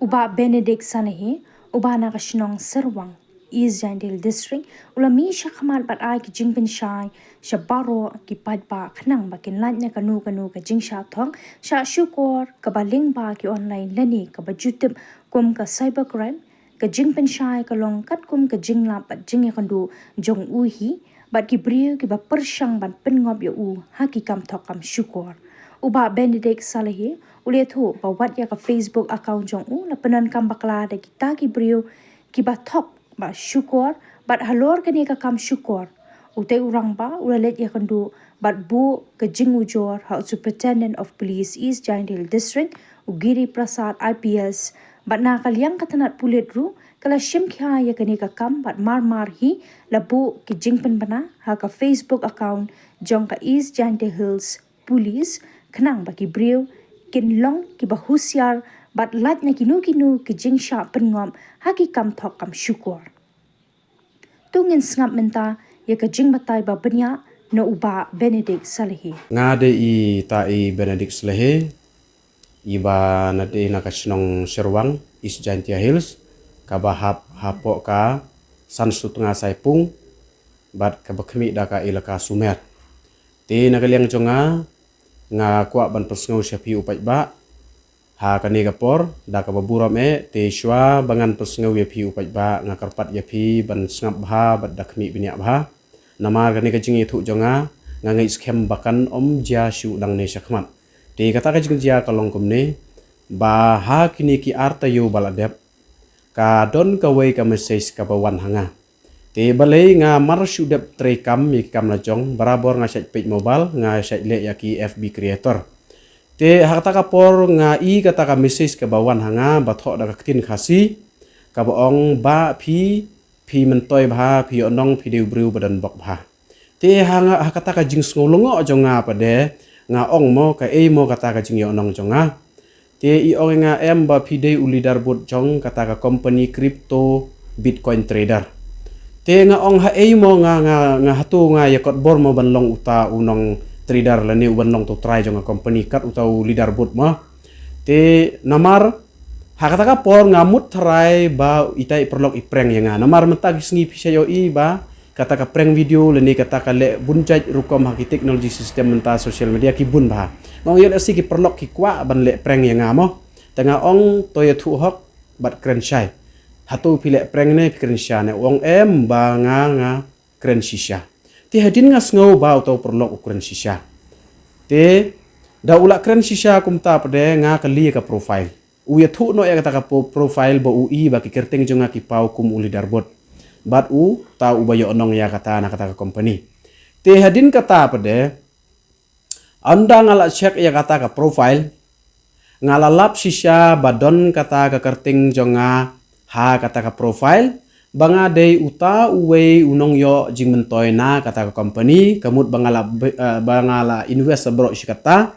Uba Benedict Sanahi, Uba Nakashnong Serwang, East Jandil District, Ulami Shakamat Bat Ai ki Jingpen Shai, Shabaro ki Padba Knang Bakin Lanya Kanu ka Jing Sha Thong, Sha Shukor, Kabaling Ba ki online lani, Kabajutip, Kum ka cybercrime, ka Jingpen Shai ka long kat kum ka Jingla Bat Jing Yakandu, Jong Uhi, Bat ki Brio ki ba Pershang Ban Pengob ya U, Haki Kam Thokam Shukor. Uba Benedict Salahi, ulihat ho bawat ya ka Facebook account jong u na penan kam bakla da kita ki brio ki ba thok ba syukur bat halor kan ya ka kam syukur utai urang ba ulet ya kandu bat bu ke jing ujor ha Superintendent of Police East Jandil District Ugiri Prasad IPS bat na kalyang katanat pulit ru kala shim kya ya kan ya ka kam bat mar hi labu ki jing pen bana ha ka Facebook account jong ka East Jandil Hills Police kenang bagi brio kin long ki bahusyar bat lat na kinu ki jing sha pengom haki kam thok kam syukur tungin snap menta ya ka jing batai ba benya no uba Benedict Salehi ngade I ta I Benedict Salehi iba nade nakasnong Serwang East Jantia Hills kabahap hapok ka sansut nga saipung bat kabakmi da ka ilaka sumer ti nagaliang jonga nga kuat ban persngau syapi upai ba ha kani gapor da ka baburam te shwa bangan persngau ya pi upai ba nga karpat ya pi ban sngap bha bat dakmi binyak bha nama kani ka jingi thu jonga nga ngai scam bakan jia shu dang ne shakmat te kata ka jingja kalong kumne ba ha kini ki arta yu baladep ka don ka wei ka message ka bawan hanga te balai nga mar sudap tre kam mi kam la jong barabor nga site page mobile nga site le ya ki FB creator te hakata ka por nga I kata ka message ka bawan hanga bathok da ka tin khasi ka baong ba phi mentoy bha phi onong phi deu bru badan bok bha te hanga hakata ka jing ngolongo jonga pade nga ong mo ka mo kata ka jing onong jonga te I ong nga em ba phi deu leader board jong kata ka company crypto bitcoin trader te nga ong ha mo nga hatu nga yakot bor mo banlong uta unong trader lani banlong to try jong company kat utau leader board mo te namar hakata ka por nga mut try ba itai perlok ipreng ya nga namar mentag sngi pisayo I ba kata ka prank video lani kata ka le bunjaj rukom haki teknologi sistem menta social media ki bun ba ngong yel asi ki perlok ki kwa ban le prank ya nga mo tanga ong toya thu hok bat kren shai hatu pilek prank ne pikirin sya ne wong ba nga kren sisya ti hadin nga sngow ba utau perlok ukren sisya te da ulak kren sisya kumta pade nga kali ka profile uya thu no ya kata ka profile ba ui ba ki kerteng jonga ki pau kum uli darbot bat u ta u bayo onong ya kata na kata ka company te hadin kata pade anda ngala check ya kata ka profile ngalalap sisya badon kata ka kerteng jonga ha kata ka profile banga day uta uwe unong yo jing mentoy na kata ka company kamut bangala invest bro sikata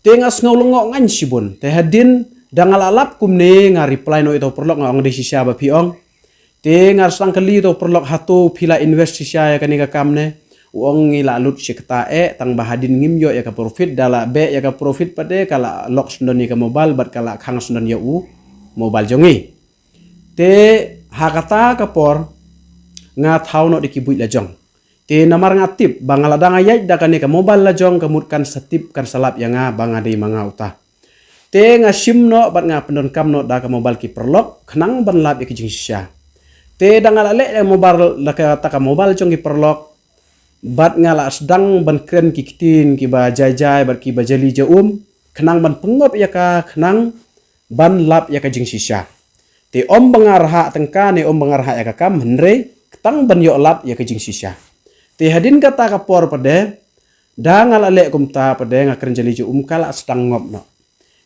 tengas ngolongo ngan sibun te hadin dangalalap kumne nga reply no ito perlok nga ong desisya ba piong te ngar sang kali to perlok hatu pila invest sisya ya kani ka kamne uong ngila lut sikata tang bahadin ngimyo ya ka profit dala be ya ka profit pade kala lock sundoni ka mobile bat kala khang sundon ya u mobile jongi te hakata kapor nga thau no dikibui la jong te namar nga tip bangala danga yai da kane ka mobile la jong kamut kan satip kan salap ya nga banga de manga uta te nga sim no bat nga pendon kam no da ka mobile ki perlok khnang ban lap ki jing sya te danga le mobile la ka ta ka mobile jong ki perlok bat nga la sedang ban kren ki kitin ki ba jai bat ki ba jali ja khnang ban pengop ya ka khnang ban lap ya ka jing sya te om bangarha tengka ne om bangarha ya kakam henre ketang ban yo lap ya kejing sisya te hadin kata kapor pade da ngala le kumta pade ngakren jali ju kala sedang ngop no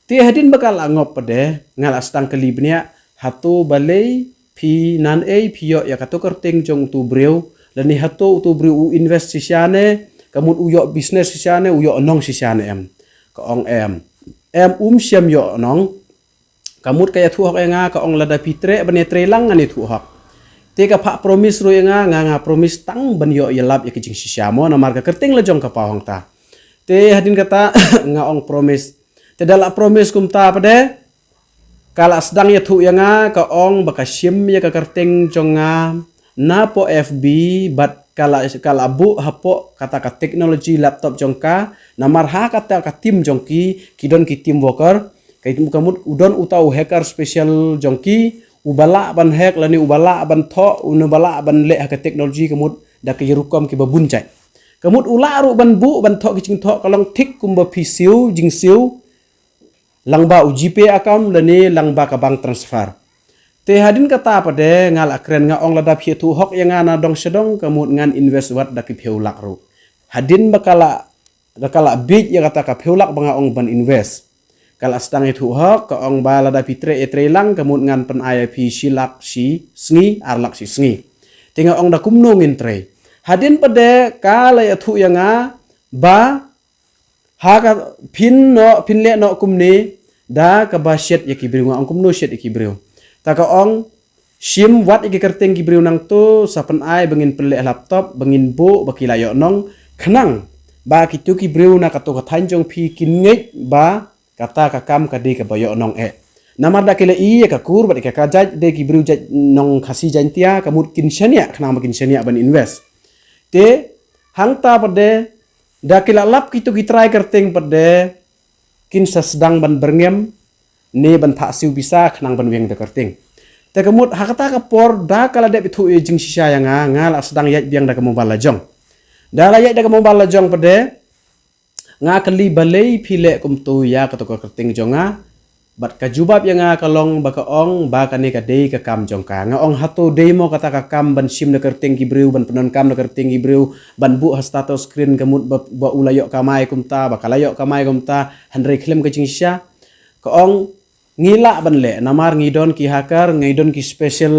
te hadin bakal ngop pade ngala sedang kelibnya hatu balei pi nan pi yo ya kato kerting jong tu breu lani hatu tu breu invest sisyane kamut uyo business sisyane uyo onong sisyane ka ong siam yo onong kamut kaya thuhak nga ka ong lada pitre bane trelang ngani thuhak te ka pha promise ro nga promise tang ban yo yelap ya kijing sisyamo na marga kerting la jong ka pawang ta te hadin kata nga ong promise te dala promise kumta pade kala sedang ya thu yang ka ong baka sim ya ka kerteng jonga na po FB bat kala bu hapo kata ka teknologi laptop jongka namar ha kata ka tim jongki kidon ki tim worker kai kamut udon utau hacker special jongki ubala ban hack lani ubala ban tho unubala ban le ka teknologi kamut da ka yerukom ki babuncai kamut ula ru ban bu ban tho ki ching tho kalong tik kumba pisiu jing siu langba UGP account lani langba ka bank transfer te hadin kata pada ngal akren nga ong ladap hi tu hok yang ana dong sedong kamut ngan invest wat da ki peulak ru hadin bakala big ya kata ka peulak banga ong ban invest kala sedang itu hok ka ong ba ladap tre lang kamut ngan pen IP silak si sngi arlak si sngi tinga ong da kumno ngin tre hadin pada kala ya tu yang ba ha ka pin le no kumne da ka ba shet ya ki briu ong kumno shet ya ki briu taka ong sim wat iki kerteng ki briu nang tu sapen ai bengin pelek laptop bengin bu bakila yo nong khnang ba kitu ki briu na ka to ka thanjong phi kin ngej ba kata ka kam ka di ka bayo nong namar da kila i ka kur ba ka jaj de ki briu jaj nong khasi jantia kamut kin shania khnang makin shania ban invest te hangta pade da kila lap kitu ki try kerteng pade kin sedang ban berngem ne ban pha siu bisa khnang ban weng de kerting te kamut hakata ka por da kala de bithu e jing shisha yang ngala sedang yat biang da ka mobile lajong da la yat da ka mobile lajong pade nga kali balei phile kum tu ya ka to ka kerting jonga bat ka jubab yang kalong ba ka ong ba ka ne ka dei ka kam jong ka nga ong hatu demo kata ka kam ban sim de kerting ki breu ban penon kam de kerting ki breu ban bu ha status screen kamut ba ulayo kamai kum ta ba kalayo kamai kum ta handre klem ka jing shisha ka ong ngila ban le namar ngidon ki hacker ngidon ki special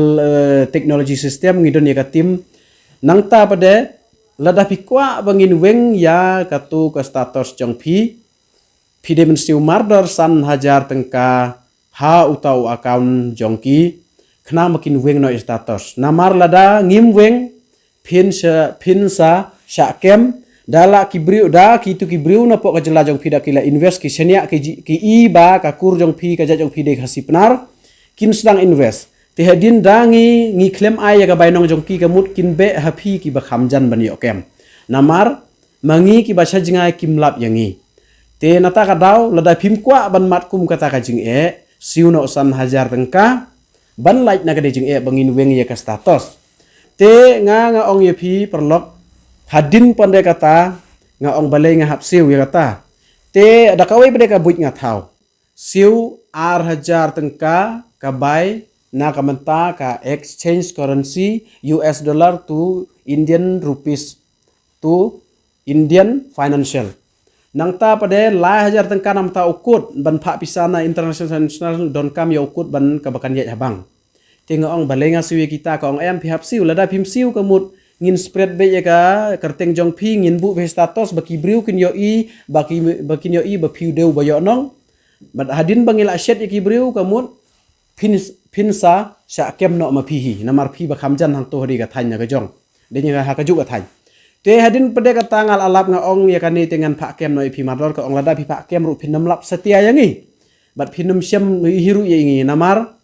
technology system ngidon ya ka tim nangta pade lada pikwa bangin weng ya katu ka status jong phi de mensiu murder san hajar tengka ha utau account jongki khna makin weng no status namar lada ngim weng pin sa sha kem dala kibriu da kitu kibriu na po ka jela jong phi da kila invest ki senia ki i ba ka kur jong phi ka jong phi de khasi penar kin sedang invest te hadin dangi ngi klem ai ya ka bainong jong ki kamut kin be happy ki ba khamjan ban yo kem namar mangi ki ba sajingai kim lap yangi te nata ka daw lada phim kwa ban mat kum kata ka jing siu no san hajar tengka ban like na ka de jing bangin weng ya ka status te nga ong ye phi perlok hadin pandai kata nga ong balai nga hap siu ya kata te ada kawai pada ka buit nga thau siu ar hajar tengka ka bai na ka menta ka exchange currency US dollar to Indian rupees to Indian financial nangta pada lai hajar tengka nam ta ukut ban pha pisana international don kam ya ukut ban ka bakan ya habang tinga ong balai nga siu kita ka ong em pihap siu lada phim siu kamut ngin spread be ya ka kerteng jong phi ngin bu be status baki briu kin yo i baki yo i ba phiu deu ba yo nong bat hadin bangila shet ya ki briu kamut pinsa sha kem no ma phi namar phi ba khamjan hang to hri ka thanya ka jong de nya ha ka ju ka thany te hadin pede ka tangal alap nga ong ya kani tengan pha kem no phi mador ka ong lada phi pha kem ru phinam lap setia yangi bat phinam syam hiru ya ingi namar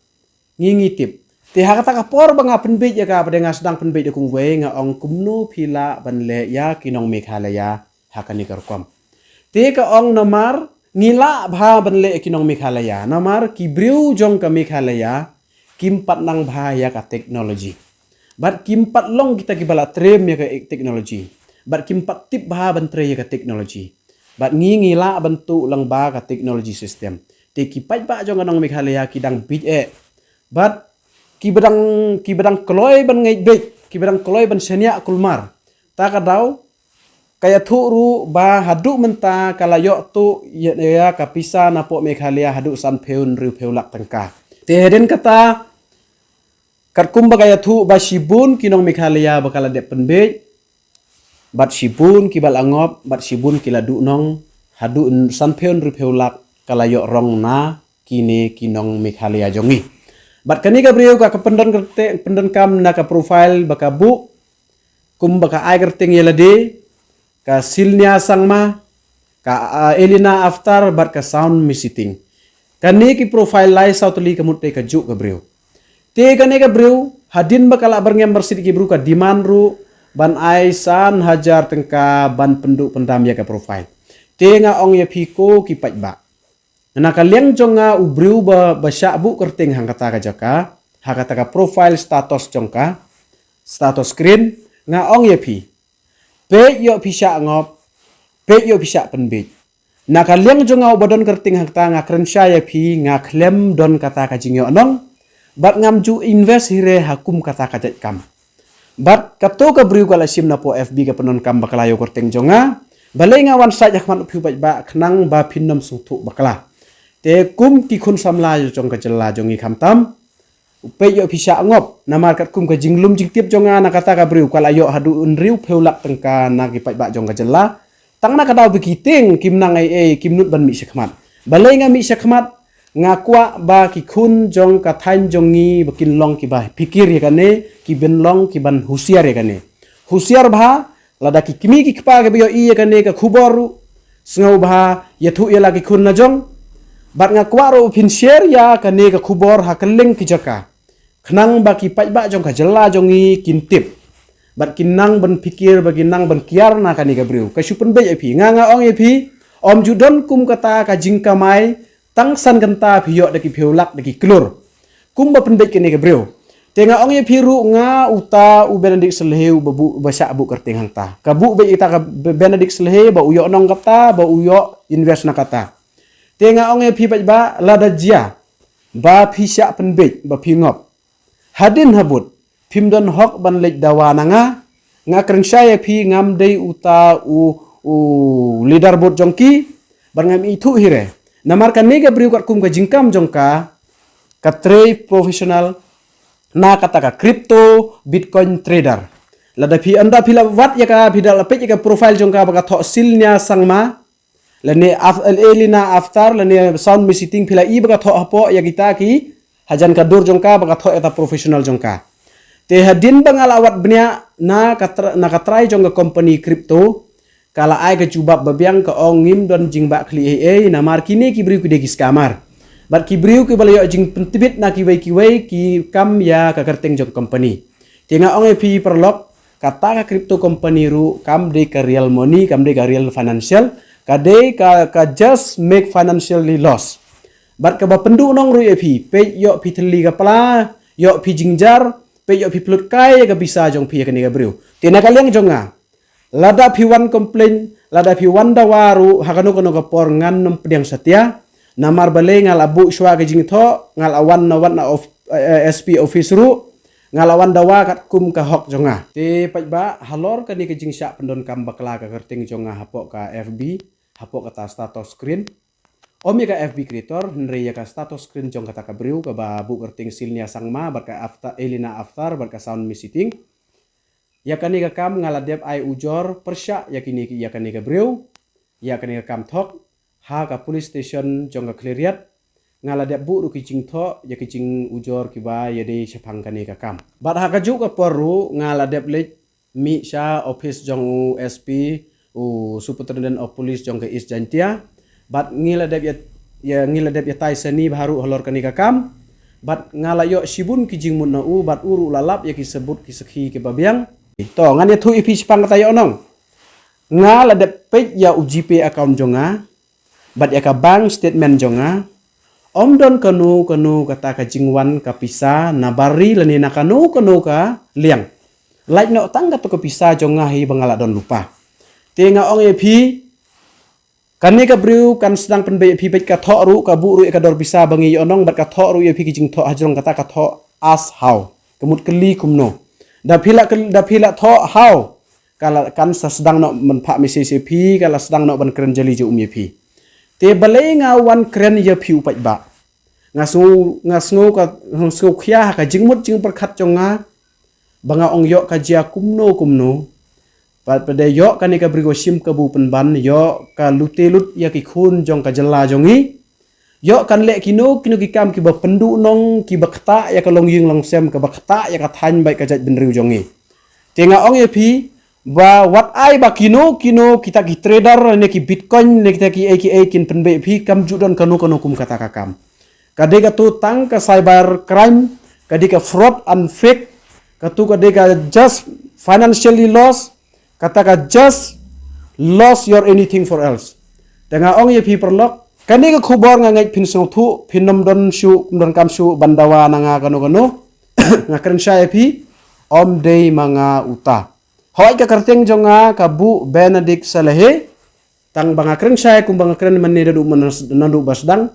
ngingi tip te hakata ka por banga penbej ya ka pada nga sedang penbej de kung we nga ong kumno phila ban le ya kinong Meghalaya hakani karkom te ka ong namar ngila bha ban le kinong Meghalaya namar kibriu jong ka Meghalaya kimpat nang bha ya ka teknologi bat kimpat long kita kibala trem ya ka teknologi bat kimpat tip bha ban tre ya ka teknologi bat ngila bentuk lang ba ka teknologi system te kipai ba jong anong Meghalaya kidang bit bat ki bedang kloy ban ngai bek ki bedang kloy ban senia kulmar ta ka daw kaya thuru ba hadu menta kala yo tu ya ka pisa na po Meghalaya hadu san pheun ru pheulak tangka te heden kata kat kumba kaya thu ba sibun kinong Meghalaya bakala de penbej bat sibun ki bal angop bat sibun kila du nong hadu san pheun ru pheulak kala yo rong na kini kinong Meghalaya jongi bat kani ka brio ka pendon kam na ka profile baka bu kum baka ai kerting yelade ka silnya sangma ka Elina after bat ka sound misiting Kani ki profile lai sautli kamut te kajuk ka breu. Te kane ka breu hadin bakala berngem bersid ki bru ka diman ru ban aisan hajar tengka ban penduk pendam ya ka profile. Te nga ong ya piko ki paj ba. Na kaliang jonga ubreu ba syak bu kerting hang kata ka jaka, ha kata ka profile status jongka, status screen nga ong ya pi. Pe yo pi syak ngop, pe yo pi syak penbej. Na kaliang jonga ubadon kerting hang kata nga krensya ya pi nga klem don kata ka jingyo anong, bat ngam ju invest hire hakum kata ka jat kam. Bat kato ka breu kala sim na po FB ka penon kam bakalayo kerting jonga, balai nga wan site yak man upiu baj ba knang ba pinnom sungtu bakala. Te kum ki kun samla yo jong ka jela jongi khamtam. Upe yo pisha ngop namar kat kum ka jinglum jing tip jonga na kata ka breu kala yo hadu unriu peulak tengka na ki paj ba jong ka jela. Tang na kadaw bikiting kim nang ai kim nut ban mi sekmat. Balai nga mi sekmat nga kwa ba ki kun jong ka thain jongi bakin long ki ba pikir ya kane ki ben long ki ban husiar ya kane. Husiar bha lada ki kimi ki kpa ke biyo iya kane ka khuboru sngau bha yathu ya lagi kun na jong bat nga kwaro pin share ya kane ka khubor ha keling ki jaka khnang ba ki paj ba jong ka jela jongi kintip bat kinang ban pikir bagi nang ban kiar na kane ka breu ka supen be api nga ong api om judon kum kata ka jingka mai tang san ganta phiyo daki phiolak daki klur kum ba pen be kane ka breu tenga ong ye phiru nga uta u Benedict Seleheu babu basak bu kerting hangta kabu be ita ka Benedict Seleheu ba uyo nong kata ba uyo invest na kata tenga ong ye phi baj ba lada jia ba phi syak penbej ba phi ngop hadin habut phim don hok ban lek dawana nga krensya ye phi ngam dei uta u leaderboard jongki ban ngam itu hire namar kan nega breu kat kum ka jingkam jongka ka trade professional na kata ka crypto bitcoin trader lada phi anda phila wat ya ka bidal page ya ka profile jongka baka tho silnya sangma lane elina after lane sound misiting phila i baka tho hapo ya kita ki hajan ka dur jongka baka tho eta professional jongka te hadin bangal awat benya na katrai jongka company crypto kala ai ka jubab babiang ka ongim don jingba kli na markini ki bri ku degi skamar bat ki briu ki balayo jing pentibit na ki wai ki kam ya ka kerteng jong company tinga ong pi perlok kata ka crypto company ru kam de ka real money kam de ka real financial ka de ka just make financially loss bat ka ba pendu nong ru pi pe yo pi thli ka pala yo pi jingjar pe yo pi plut kai ka bisa jong pi ka ni ka briu tina kaliang jonga lada pi wan complain lada pi wan dawaru hakano kono ka por ngan nom pediang setia namar balai ngal abu shwa ke jing tho ngal awan na wan of SP office ru ngal awan dawa kat kum ka hok jonga te paj ba halor ka ni ke jing syak pendon kam bakla ka kerting jonga hapok ka FB hapok kata status screen om ya ka FB creator nre ya ka status screen jong kata ka breu ka ba bu kerting silnya sangma barka after elina after barka sound misiting ya kani ka kam ngaladep ai ujor persya ya kini ya kani ka breu ya kani ka kam thok ha ka police station jong ka cleariat ngaladep bu ru kicing tho ya kicing ujor kiba ya de chapang kani ka kam bat ha ka ju ka poru ngaladep lek mi sha office jong SP superintendent of police jong ka East Jantia bat ngiladep ya ngiladep ya tai seni baru halor kani ka kam bat ngalayo sibun kijing mun na bat uru lalap ya kisebut kiseki ke babiang to ngan ya thu ipi sipang kata yo nong ngaladep pe ya UGP account jonga bat ya ka bank statement jonga om don kanu kata ka jingwan ka pisa nabari lani na kanu ka liang like no tangga to ka pisa jonga hi bangala don lupa tenga ong epi kani ka briu kan sedang penbe epi ka tho ru ka bu ru ka dor pisa bangi yo nong bat ka tho ru epi ki jing tho hajrong kata ka tho as how kemut keli kumno da phila tho how kala kan sedang no menpak mesej epi kala sedang no ban keren jeli ju epi te balai nga wan kren ya phiu paj ba ngasngu khia ka jingmut jing perkhat jonga banga ong yo ka jia kumno pat pada yo kani ka brigo sim ka bu penban yo ka lutelut ya ki khun jong ka jela jongi yo kan le kino ki kam ki ba pendu nong ki ba khata ya ka long ying long sem ka ba khata ya ka than bai ka jat benriu jongi tenga ong ye phi ba wat ai ba kino kita ki trader ne ki bitcoin ne kita ki aka kin penbe phi kam judon kanu kum kata ka kam Kadega tu tang ka cyber crime, kadega fraud and fake, kadega just financially loss, kataka just lost your anything for else. Tengah ong ye pi perlok, kadega kubor ngangai pin song tu, pinom don shu, don kam shu bandawa nanga kano, ngakren syai pi, om day mga uta. Hoi ka karteng jonga kabu Benedict Salehe, tang bangakren syai kum bangakren menida du menandu basdang,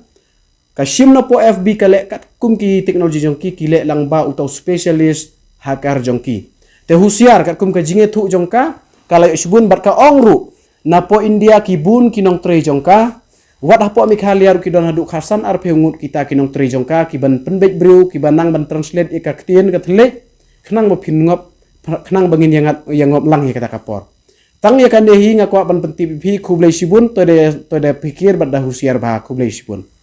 kasim na po FB kale kat kum ki teknologi jongki kile lang ba utau specialist hacker jongki. Te husiar kat kum ka jinge tu jongka kala isbun bat ka ongru na po India ki bun kinong tre jongka wat hapo mi khaliar ki don hadu khasan ar peungut kita kinong tre jongka ki ban penbet briu ki banang ban translate ika ktien ka thle khnang mo ngop khnang bangin yang ngop lang hi kata kapor. Tang ya kan dehi ngakwa ban penti pi kublai sibun to de pikir bat da husiar ba kublai sibun.